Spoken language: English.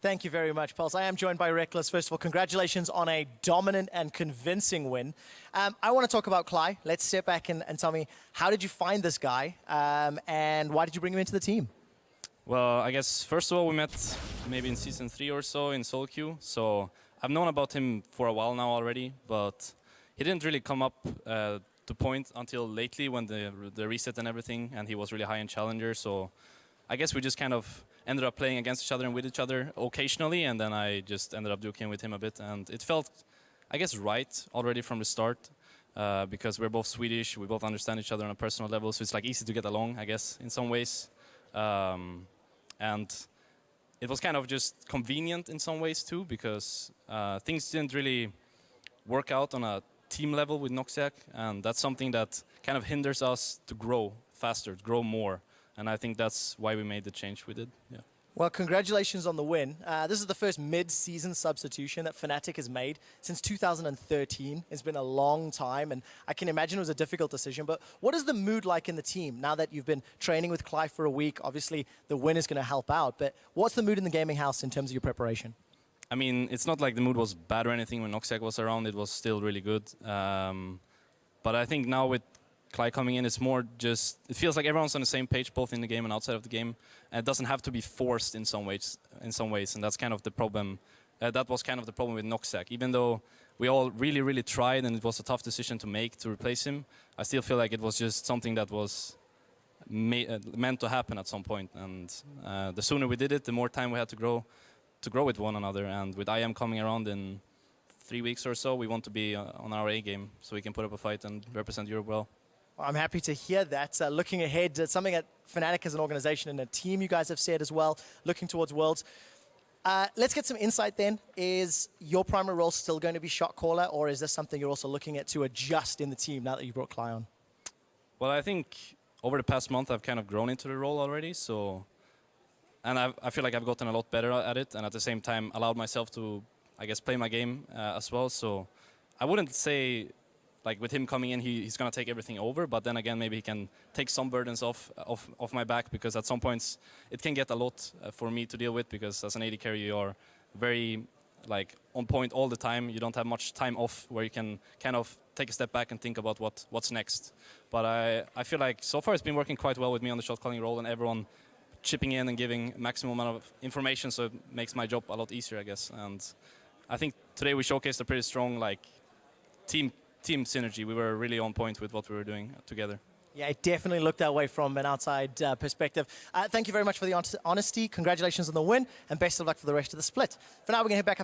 Thank you very much, Pulse. I am joined by Rekkles. First of all, congratulations on a dominant and convincing win. I want to talk about Kaj. Let's sit back and tell me, how did you find this guy, and why did you bring him into the team? Well, I guess first of all, we met maybe in Season 3 or so in solo queue. So I've known about him for a while now already, but he didn't really come up to point until lately when the reset and everything, and he was really high in Challenger. So I guess we just kind of ended up playing against each other and with each other occasionally, and then I just ended up duking with him a bit. And it felt, I guess, right already from the start, because we're both Swedish, we both understand each other on a personal level, so it's like easy to get along, I guess, in some ways. And it was kind of just convenient in some ways too, because things didn't really work out on a team level with Noxiac, and that's something that kind of hinders us to grow faster, to grow more. And I think that's why we made the change we did. Yeah. Well, congratulations on the win. This is the first mid-season substitution that Fnatic has made since 2013. It's been a long time, and I can imagine it was a difficult decision. But what is the mood like in the team now that you've been training with Kaj for a week? Obviously, the win is going to help out, but what's the mood in the gaming house in terms of your preparation? I mean, it's not like the mood was bad or anything when Noxiac was around. It was still really good. But I think now with Kaj coming in, it's more just, it feels like everyone's on the same page, both in the game and outside of the game. And it doesn't have to be forced in some ways, and that's kind of the problem. That was kind of the problem with Noxiac. Even though we all really, really tried, and it was a tough decision to make to replace him, I still feel like it was just something that was meant to happen at some point. And the sooner we did it, the more time we had to grow with one another. And with IM coming around in 3 weeks or so, we want to be on our A game, so we can put up a fight and represent Europe well. I'm happy to hear that. Looking ahead, something that Fnatic as an organization and a team you guys have said as well, looking towards Worlds. Let's get some insight then. Is your primary role still going to be shot caller, or is this something you're also looking at to adjust in the team now that you brought Kaj on? Well, I think over the past month I've kind of grown into the role already, and I feel like I've gotten a lot better at it, and at the same time allowed myself to, I guess, play my game as well. So I wouldn't say, like, with him coming in, he's going to take everything over, but then again, maybe he can take some burdens off my back, because at some points it can get a lot for me to deal with, because as an AD carry you are very on point all the time. You don't have much time off where you can kind of take a step back and think about what's next. But I feel like so far it's been working quite well with me on the shot calling role, and everyone chipping in and giving maximum amount of information, so it makes my job a lot easier, I guess. And I think today we showcased a pretty strong team synergy. We were really on point with what we were doing together. Yeah, it definitely looked that way from an outside perspective. Thank you very much for the honesty. Congratulations on the win, and best of luck for the rest of the split. For now, we're going to head back up